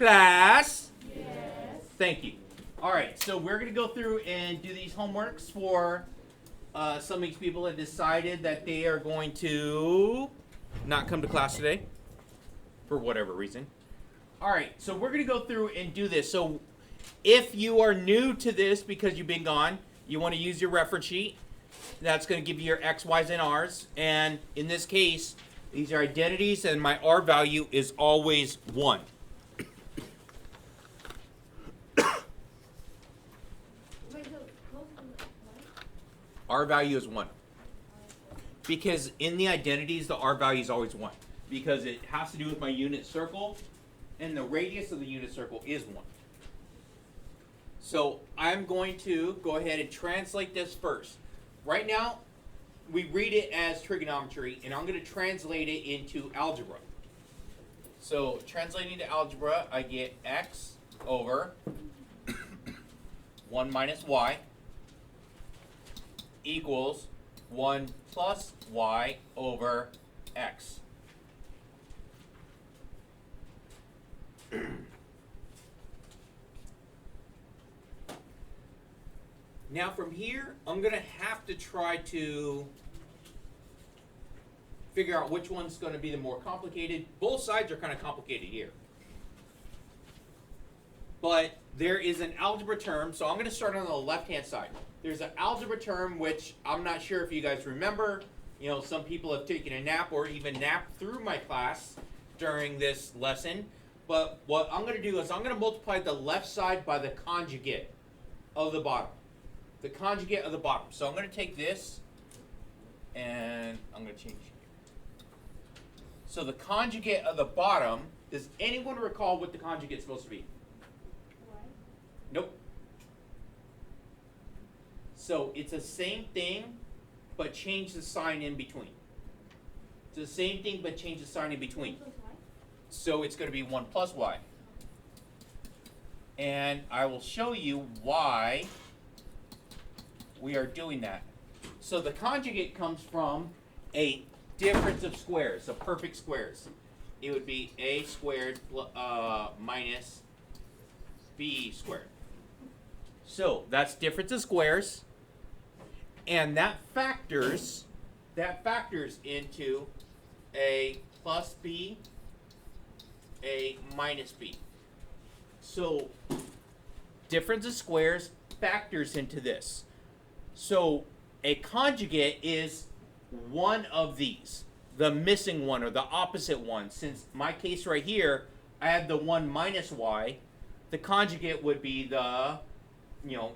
Class? Yes. Thank you. All right, so we're going to go through and do these homeworks for some of these people that decided that they are going to not come to class today for whatever reason. All right, so we're going to go through and do this. So if you are new to this because you've been gone, you want to use your reference sheet. That's going to give you your X, Y's, and R's. And in this case, these are identities, and my R value is always 1. R value is 1. Because in the identities, the R value is always 1. Because it has to do with my unit circle, and the radius of the unit circle is 1. So I'm going to go ahead and translate this first. Right now, we read it as trigonometry, and I'm going to translate it into algebra. So translating to algebra, I get x over 1 minus y equals 1 plus y over x. Now from here, I'm going to have to try to figure out which one's going to be the more complicated. Both sides are kind of complicated here. But there is an algebra term, so I'm going to start on the left-hand side. There's an algebra term which I'm not sure if you guys remember. You know, some people have taken a nap or even napped through my class during this lesson. But what I'm going to do is I'm going to multiply the left side by the conjugate of the bottom. The conjugate of the bottom. So I'm going to take this and I'm going to change it. So the conjugate of the bottom, does anyone recall what the conjugate is supposed to be? What? Nope. So it's the same thing, but change the sign in between. It's the same thing, but change the sign in between. So it's going to be 1 plus y. And I will show you why we are doing that. So the conjugate comes from a difference of squares, so perfect squares. It would be a squared minus b squared. So that's difference of squares, and that factors into a plus b, a minus b. So difference of squares factors into this. So a conjugate is one of these, the missing one or the opposite one. Since my case right here, I have the 1 minus y, the conjugate would be the,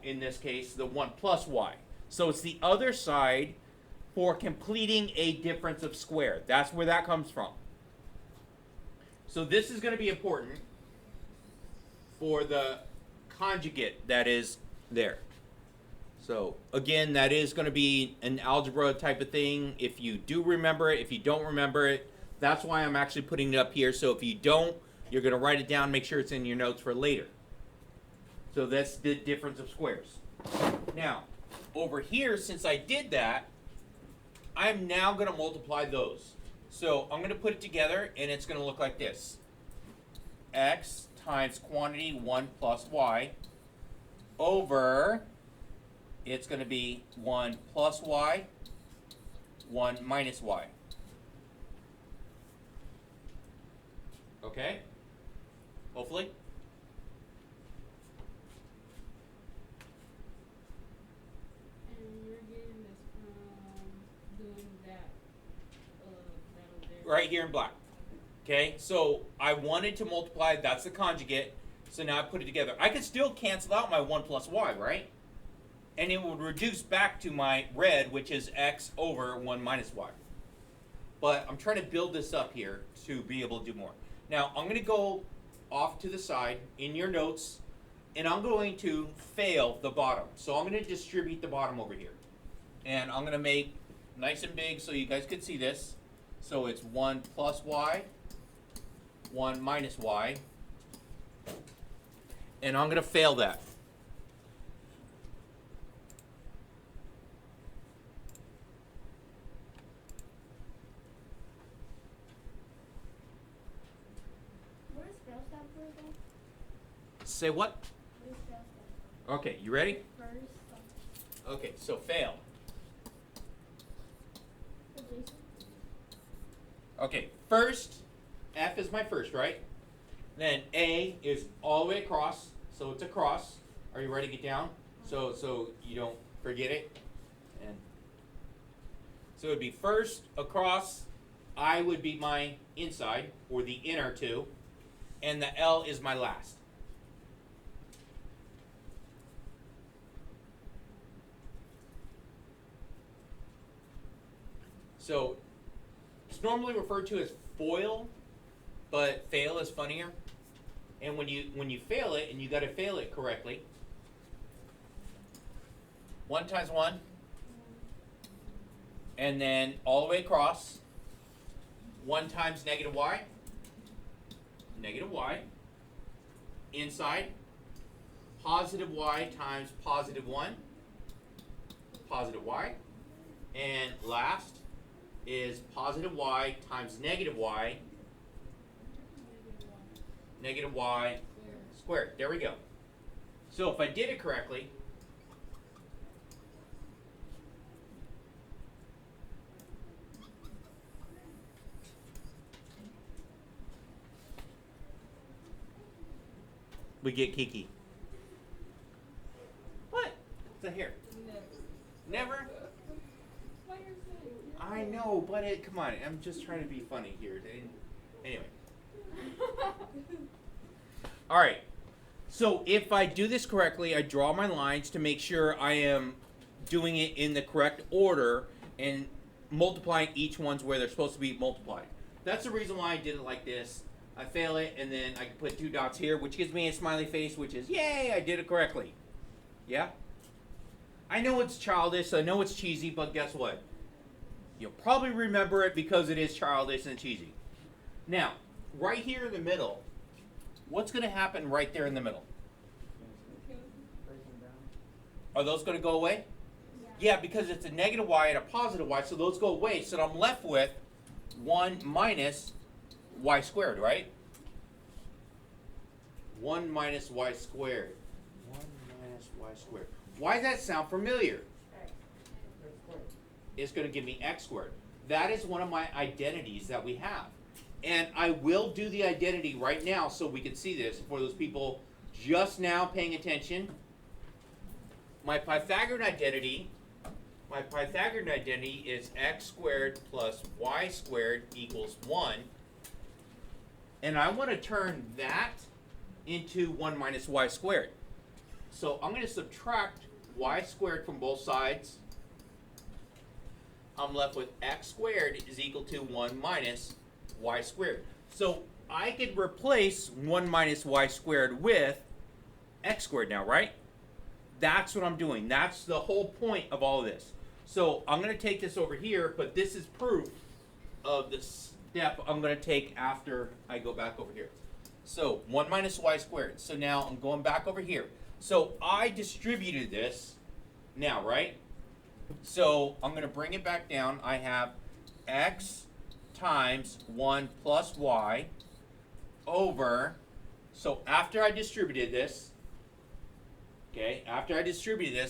in this case, the 1 plus y. So it's the other side for completing a difference of square. That's where that comes from. So this is going to be important for the conjugate that is there. So again, that is going to be an algebra type of thing. If you do remember it, if you don't remember it, that's why I'm actually putting it up here. So if you don't, you're going to write it down, make sure it's in your notes for later. So that's the difference of squares. Now, over here, since I did that, I'm now going to multiply those. So I'm going to put it together, and it's going to look like this. X times quantity 1 plus y over, it's going to be 1 plus y, 1 minus y. Okay? Hopefully. And you're getting this from doing that over there. Right here in black. Okay? So I wanted to multiply, that's the conjugate. So now I put it together. I could still cancel out my 1 plus y, right? And it would reduce back to my red, which is x over 1 minus y. But I'm trying to build this up here to be able to do more. Now, I'm going to go off to the side in your notes, and I'm going to fail the bottom. So I'm going to distribute the bottom over here. And I'm going to make nice and big so you guys could see this. So it's 1 plus y, 1 minus y. And I'm going to fail that. What does fail stand for again? Say what? Okay, you ready? First. Okay, so fail. Okay, first, F is my first, right? Then A is all the way across, so it's a cross. Are you writing it down? So you don't forget it? And so it would be first across, I would be my inside, or the inner two, and the L is my last. So it's normally referred to as FOIL, but fail is funnier. And when you fail it, and you got to fail it correctly, 1 times 1, and then all the way across, 1 times negative y, inside, positive y times positive 1, positive y, and last is positive y times negative y squared. There we go. So if I did it correctly, we get Kiki. What? What's here? Never? I know, but come on. I'm just trying to be funny here. Anyway. All right. So if I do this correctly, I draw my lines to make sure I am doing it in the correct order and multiplying each one's where they're supposed to be multiplied. That's the reason why I did it like this. I fail it, and then I can put 2 dots here, which gives me a smiley face, which is, yay, I did it correctly. Yeah? I know it's childish, I know it's cheesy, but guess what? You'll probably remember it because it is childish and cheesy. Now, right here in the middle, what's going to happen right there in the middle? Are those going to go away? Yeah, because it's a negative y and a positive y, so those go away. So I'm left with 1 minus y squared, right? 1 minus y squared. 1 minus y squared. Why does that sound familiar? It's going to give me x squared. That is one of my identities that we have. And I will do the identity right now so we can see this for those people just now paying attention. My Pythagorean identity is x squared plus y squared equals 1. And I want to turn that into 1 minus y squared. So I'm going to subtract y squared from both sides. I'm left with x squared is equal to 1 minus y squared. So I could replace 1 minus y squared with x squared now, right? That's what I'm doing. That's the whole point of all of this. So I'm going to take this over here, but this is proof of the step I'm going to take after I go back over here. So 1 minus y squared. So now I'm going back over here. So I distributed this now, right? So I'm going to bring it back down. I have x times 1 plus y over, so after I distributed this,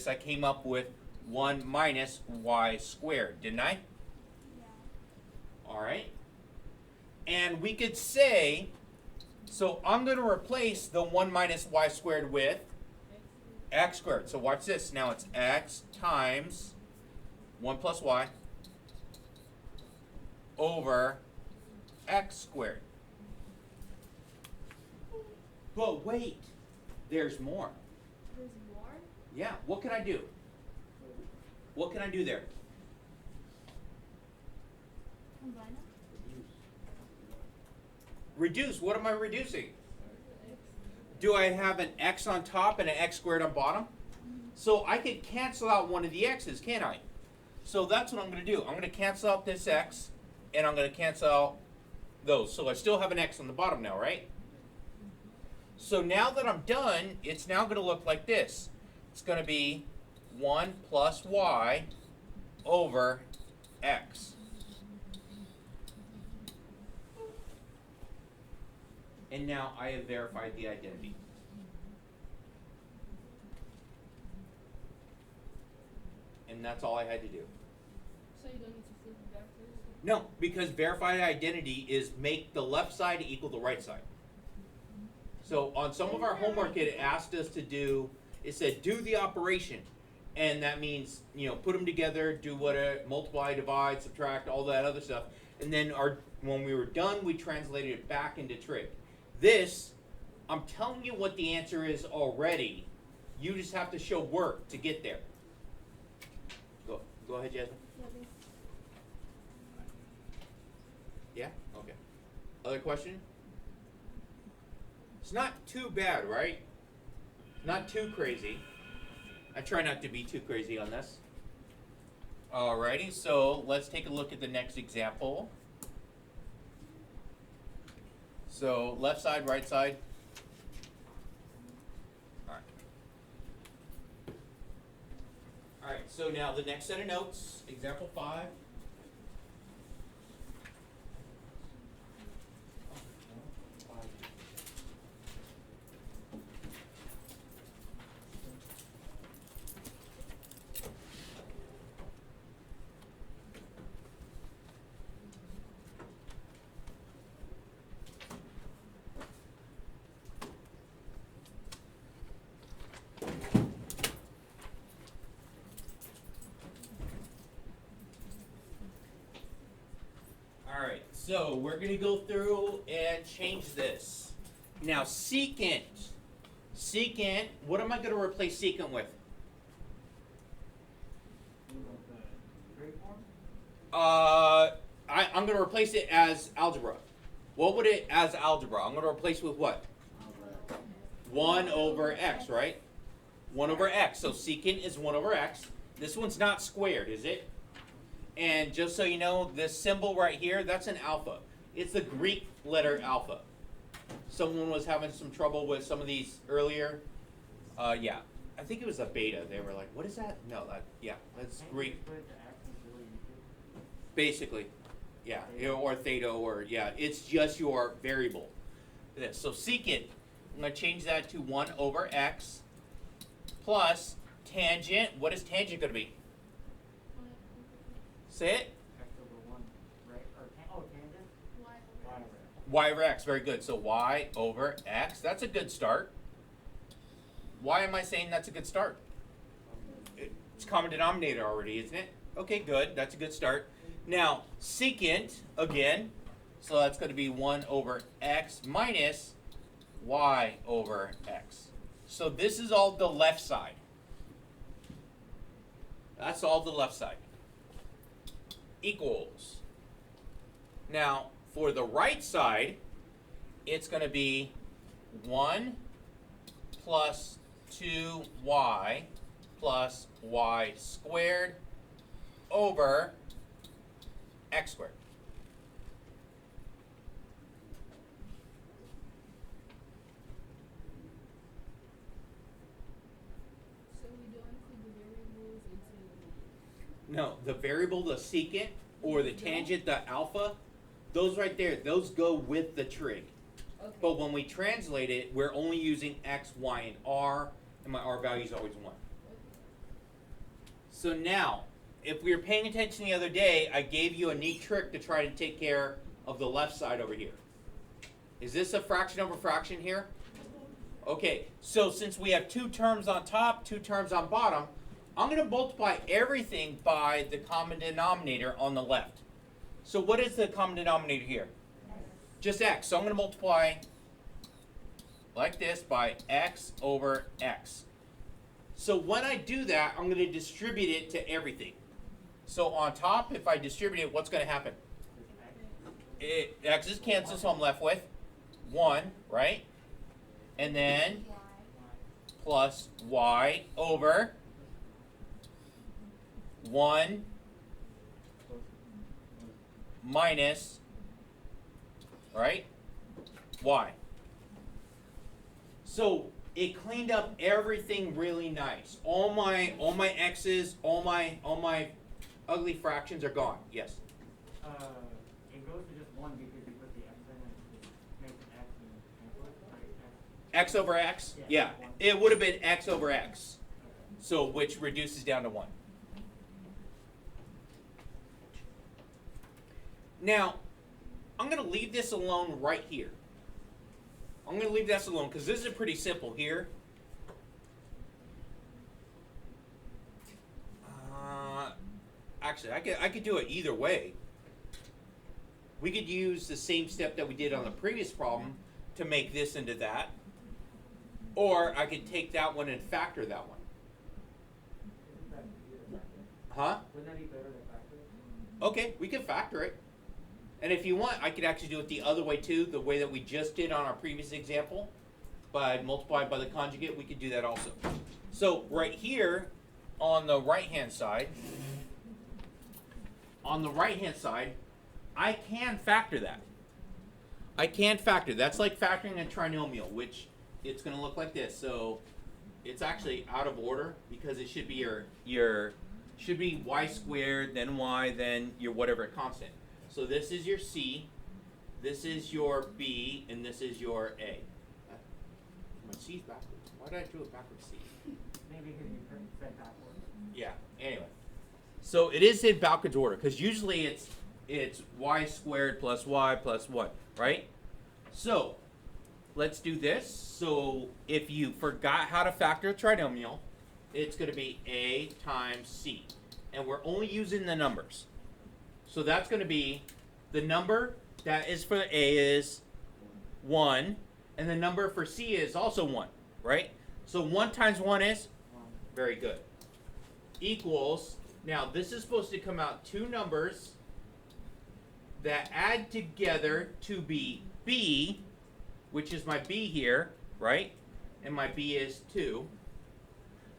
I came up with 1 minus y squared, didn't I? Yeah. All right. And we could say, so I'm going to replace the 1 minus y squared with x squared. So watch this. Now it's x times 1 plus y over x squared. But wait, there's more. There's more? Yeah, what can I do? What can I do there? Combine them? Reduce. What am I reducing? Do I have an x on top and an x squared on bottom? So I could cancel out one of the x's, can't I? So that's what I'm going to do. I'm going to cancel out this x, and I'm going to cancel out those. So I still have an x on the bottom now, right? So now that I'm done, it's now going to look like this. It's going to be 1 plus y over x. And now I have verified the identity. and that's all I had to do. So you don't need to flip it backwards? No, because verified identity is make the left side equal the right side. So on some of our homework, it asked us to do, it said do the operation. And that means, you know, put them together, do whatever, multiply, divide, subtract, all that other stuff. And then when we were done, we translated it back into trig. This, I'm telling you what the answer is already. You just have to show work to get there. Go ahead, Jasmine. Yeah? Okay. Other question? It's not too bad, right? Not too crazy. I try not to be too crazy on this. Alrighty, so let's take a look at the next example. So left side, right side. Alright. Alright, so now the next set of notes, example 5. Alright, so we're going to go through and change this. Now, secant. Secant, what am I going to replace secant with? I'm going to replace it as algebra. What would it as algebra? I'm going to replace with what? 1 over x, right? 1 over x. So secant is 1 over x. This one's not squared, is it? And just so you know, this symbol right here, that's an alpha. It's the Greek letter alpha. Someone was having some trouble with some of these earlier. Yeah, I think it was a beta. They were like, what is that? No, that's Greek. Basically, yeah, or theta, or yeah, it's just your variable. This. So secant, I'm going to change that to 1 over x plus tangent. What is tangent going to be? Say it. X over 1, right? Or tangent? Y over X. Y over x, very good. So y over x, that's a good start. Why am I saying that's a good start? It's common denominator already, isn't it? Okay, good. That's a good start. Now, secant, again, so that's going to be 1 over x minus y over x. So this is all the left side. That's all the left side. Equals. Now, for the right side, it's going to be 1 plus 2y plus y squared over x squared. So we don't include the variables into No, the variable, the secant, or the tangent, the alpha, those right there, those go with the trig. okay. But when we translate it, we're only using x, y, and r, and my r value is always 1. So now, if we were paying attention the other day, I gave you a neat trick to try to take care of the left side over here. Is this a fraction over fraction here? Okay, so since we have 2 terms on top, 2 terms on bottom, I'm going to multiply everything by the common denominator on the left. So what is the common denominator here? Just x. So I'm going to multiply like this by x over x. So when I do that, I'm going to distribute it to everything. So on top, if I distribute it, what's going to happen? X's cancel, so I'm left with 1, right? And then plus y over 1 minus, right, y. So it cleaned up everything really nice. All my x's, all my ugly fractions are gone. Yes. It goes to just 1 because you put the x in and it makes an x and cancel it, right? X over x? Yeah, Yeah. one. It would have been x over x. Okay. So which reduces down to 1. Now, I'm going to leave this alone right here. I'm going to leave this alone because this is pretty simple here. Actually, I could do it either way. We could use the same step that we did on the previous problem to make this into that. Or I could take that one and factor that one. Huh? Wouldn't that be better to factor? Okay, we can factor it. And if you want, I could actually do it the other way too, the way that we just did on our previous example. By multiplied by the conjugate, we could do that also. So right here, on the right-hand side, I can factor that. I can factor. That's like factoring a trinomial, which it's going to look like this. So it's actually out of order because it should be your should be y squared, then y, then your whatever constant. So this is your c, this is your b, and this is your a. My c's backwards. Why did I do it backwards c? Maybe because you said backwards. Yeah. Anyway, so it is in backwards order because usually it's y squared plus y, right? So let's do this. So if you forgot how to factor a trinomial, it's going to be a times c, and we're only using the numbers. So that's going to be the number that is for a is 1, and the number for c is also 1, right? So 1 times 1 is very good. Equals, now this is supposed to come out two numbers that add together to be b, which is my b here, right? And my b is 2.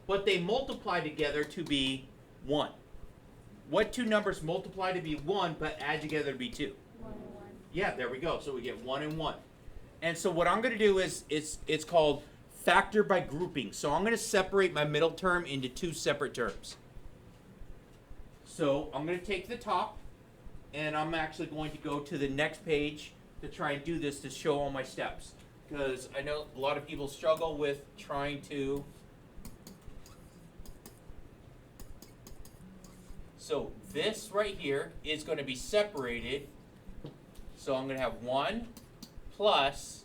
But they multiply together to be 1. What two numbers multiply to be 1 but add together to be 2? 1 and 1. Yeah, there we go. So we get 1 and 1. And so what I'm going to do is, it's called factor by grouping. So I'm going to separate my middle term into two separate terms. So I'm going to take the top, and I'm actually going to go to the next page to try and do this to show all my steps. Because I know a lot of people struggle with trying to. So this right here is going to be separated. So I'm going to have 1 plus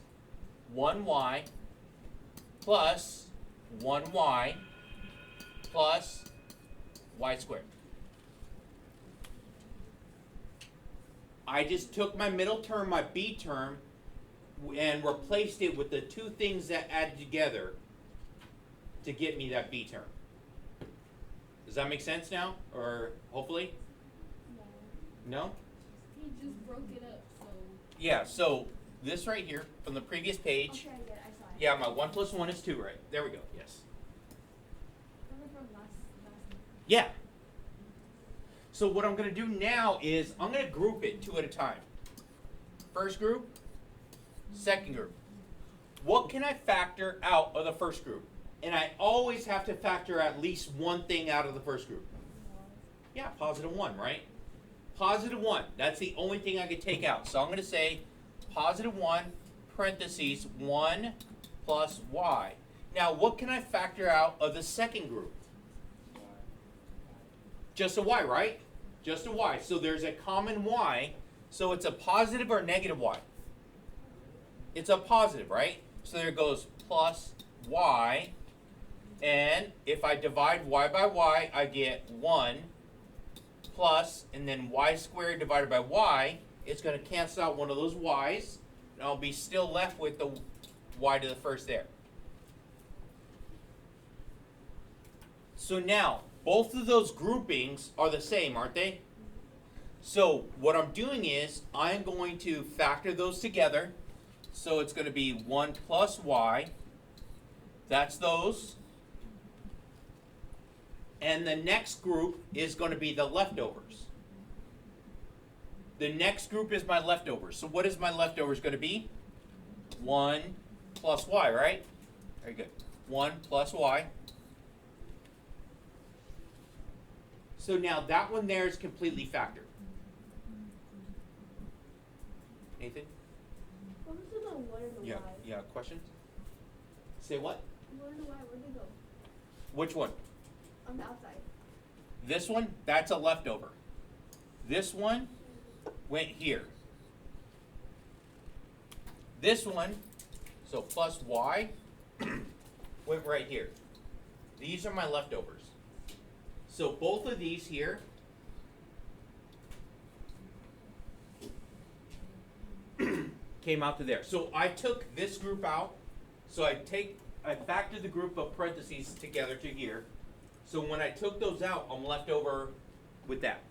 1y plus 1y plus y squared. I just took my middle term, my b term, and replaced it with the two things that added together to get me that b term. Does that make sense now? Or hopefully? No. No? He just broke it up, so. Yeah, so this right here from the previous page. Okay, I get it. I saw it. Yeah, my 1 plus 1 is 2, right? There we go, yes. Remember from last Yeah. So what I'm going to do now is I'm going to group it 2 at a time. First group, second group. What can I factor out of the first group? And I always have to factor at least one thing out of the first group. Yeah, positive 1, right? Positive 1. That's the only thing I could take out. So I'm going to say positive 1, parentheses, 1 plus y. Now, what can I factor out of the second group? Just a y, right? Just a y. So there's a common y. So it's a positive or negative y? It's a positive, right? So there goes plus y. And if I divide y by y, I get 1 plus, and then y squared divided by y. It's going to cancel out one of those y's. And I'll be still left with the y to the first there. So now, both of those groupings are the same, aren't they? So what I'm doing is I'm going to factor those together. So it's going to be 1 plus y. That's those. And the next group is going to be the leftovers. The next group is my leftovers. So what is my leftovers going to be? 1 plus y, right? Very good. 1 plus y. So now that one there is completely factored. Nathan? What was the 1 and the Yeah, y? yeah, questions? Say what? 1 and the y, where'd they go? Which one? On the outside. This one, that's a leftover. This one went here. This one, so plus y, went right here. These are my leftovers. So both of these here came out to there. So I took this group out. So I factored the group of parentheses together to here. So when I took those out, I'm left over with that.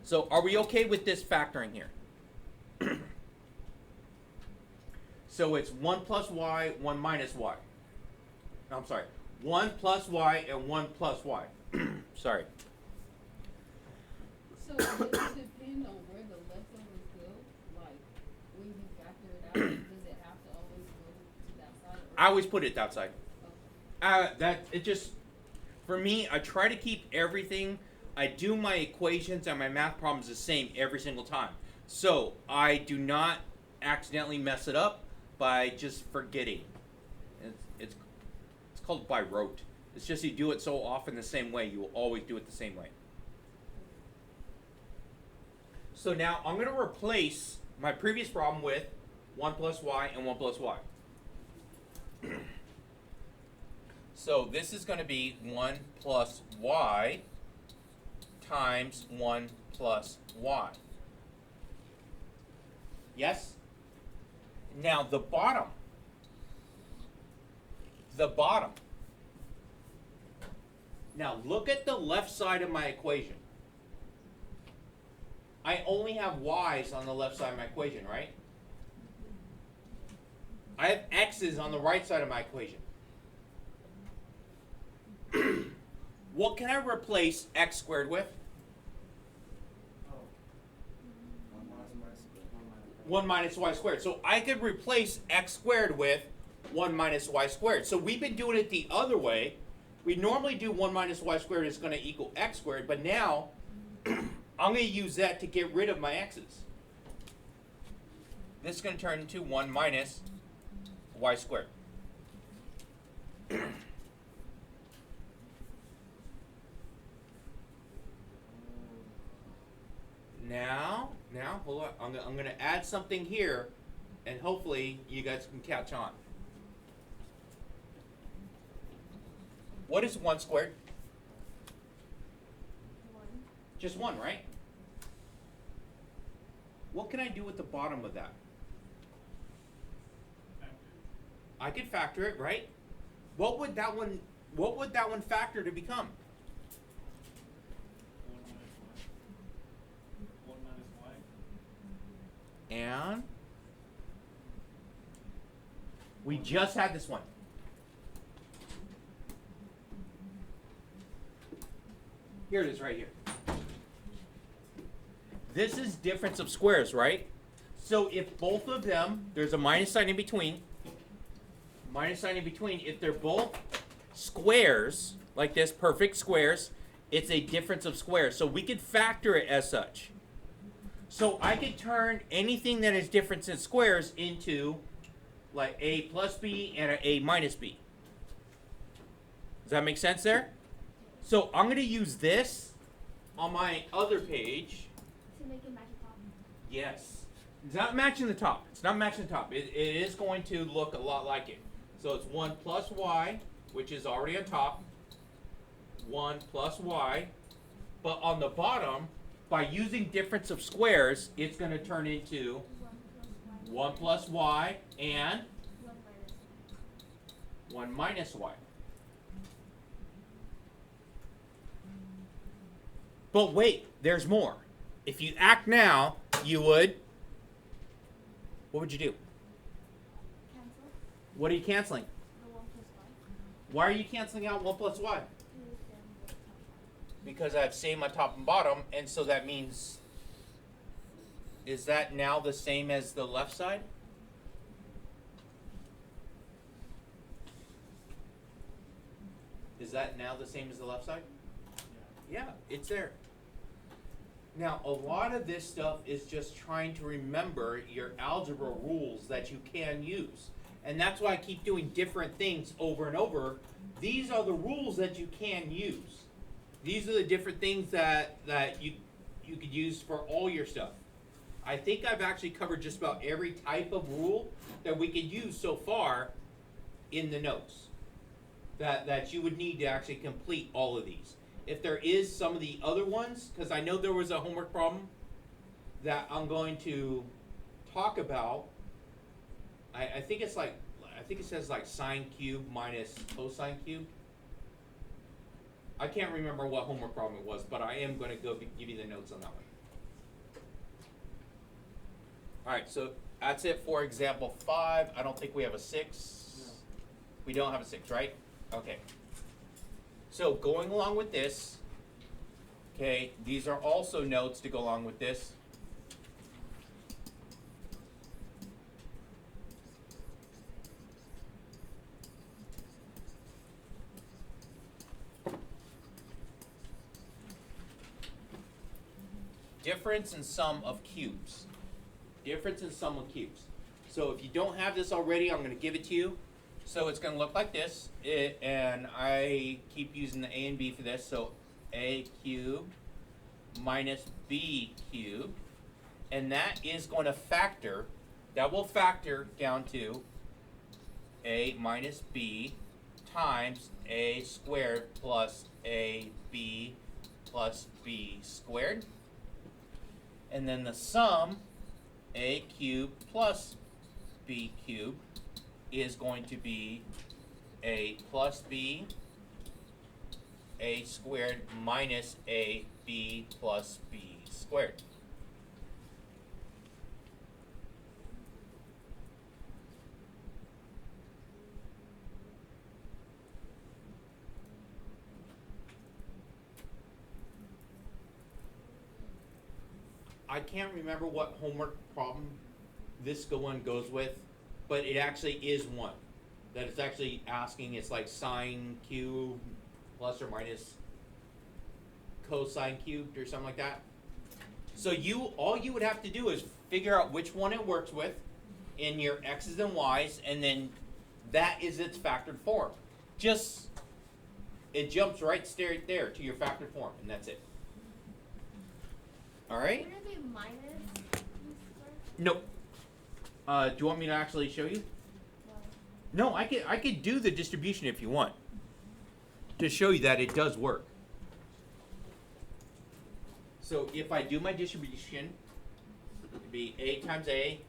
So are we okay with this factoring here? So it's 1 plus y, 1 minus y. No, I'm sorry. 1 plus y and 1 plus y. Sorry. So does it depend on where the leftovers go? Like when you factor it out, does it have to always go to that side? Or I always put it that side. okay. For me, I try to keep everything. I do my equations and my math problems the same every single time. So I do not accidentally mess it up by just forgetting. It's called by rote. It's just you do it so often the same way, you will always do it the same way. So now I'm going to replace my previous problem with 1 plus y and 1 plus y. So this is going to be 1 plus y times 1 plus y. Yes? Now the bottom. Now look at the left side of my equation. I only have y's on the left side of my equation, right? I have x's on the right side of my equation. What can I replace x squared with? 1 minus y squared. So I could replace x squared with 1 minus y squared. So we've been doing it the other way. We normally do 1 minus y squared is going to equal x squared, but now I'm going to use that to get rid of my x's. This is going to turn into 1 minus y squared. Now, hold on. I'm going to add something here, and hopefully you guys can catch on. What is 1 squared? 1. Just 1, right? What can I do with the bottom of that? I could factor it, right? What would that one factor to become? 1 minus y. And we just had this one. Here it is right here. This is difference of squares, right? So if both of them, there's a minus sign in between. If they're both squares, like this, perfect squares, it's a difference of squares. So we could factor it as such. So I could turn anything that is difference in squares into like a plus b and a minus b. Does that make sense there? So I'm going to use this on my other page. To make it match the top. Yes. It's not matching the top. It's not matching the top. It is going to look a lot like it. So it's 1 plus y, which is already on top. 1 plus y. But on the bottom, by using difference of squares, it's going to turn into 1 plus y and 1 minus y. But wait, there's more. If you act now, you would. What would you do? Cancel. What are you canceling? The 1 plus y. Why are you canceling out 1 plus y? To the top. Because I have same on top and bottom, and so that means, is that now the same as the left side? Is that now the same as the left side? Yeah, it's there. Now, a lot of this stuff is just trying to remember your algebra rules that you can use. And that's why I keep doing different things over and over. These are the rules that you can use. These are the different things that you could use for all your stuff. I think I've actually covered just about every type of rule that we could use so far in the notes that you would need to actually complete all of these. If there is some of the other ones, because I know there was a homework problem that I'm going to talk about. I think it's like, I think it says like sine cube minus cosine cube. I can't remember what homework problem it was, but I am going to go give you the notes on that one. All right, so that's it for example 5. I don't think we have a 6. No. We don't have a 6, right? Okay. So going along with this, okay, these are also notes to go along with this. Difference in sum of cubes. Difference in sum of cubes. So if you don't have this already, I'm going to give it to you. So it's going to look like this, and I keep using the a and b for this. So a cubed minus b cubed, and that is going to factor. That will factor down to a minus b times a squared plus a b plus b squared. And then the sum, a cubed plus b cubed, is going to be a plus b, a squared minus a b plus b squared. I can't remember what homework problem this one goes with, but it actually is one. That it's actually asking, it's like sine cubed plus or minus cosine cubed or something like that. So all you would have to do is figure out which one it works with in your x's and y's, and then that is its factored form. It jumps right straight there to your factored form, and that's it. All right? Wouldn't it be minus b squared? Nope. Do you want me to actually show you? No. No, I could do the distribution if you want, to show you that it does work. So if I do my distribution, it'd be a times a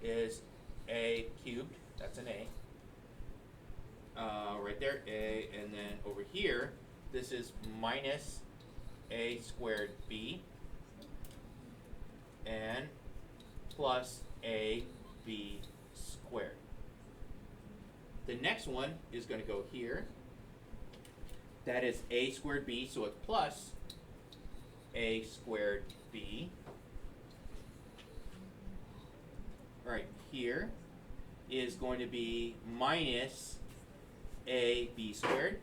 is a cubed. That's an a. Right there, a, and then over here, this is minus a squared b and plus a b squared. The next one is going to go here. That is a squared b, so it's plus a squared b. All right, here is going to be minus a b squared.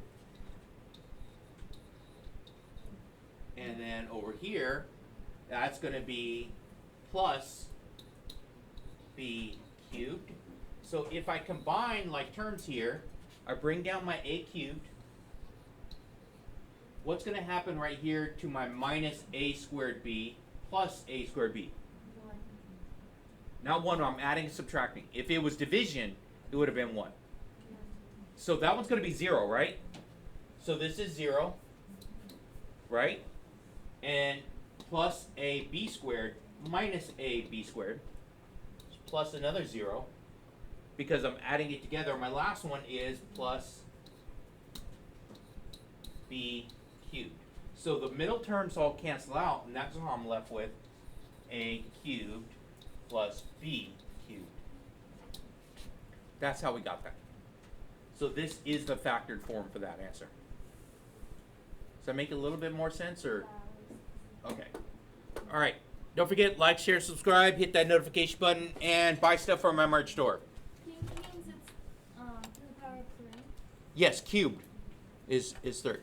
And then over here, that's going to be plus b cubed. So if I combine like terms here, I bring down my a cubed. What's going to happen right here to my minus a squared b plus a squared b? 1. Not 1, I'm adding and subtracting. If it was division, it would have been 1. So that one's going to be 0, right? So this is 0, right? And plus a b squared minus a b squared plus another 0, because I'm adding it together. My last one is plus b cubed. So the middle terms all cancel out, and that's how I'm left with a cubed plus b cubed. That's how we got that. So this is the factored form for that answer. Does that make a little bit more sense, or? Okay. All right. Don't forget, like, share, subscribe, hit that notification button, and buy stuff from my merch store. Cube means it's to the power of 3. Yes, cubed is third.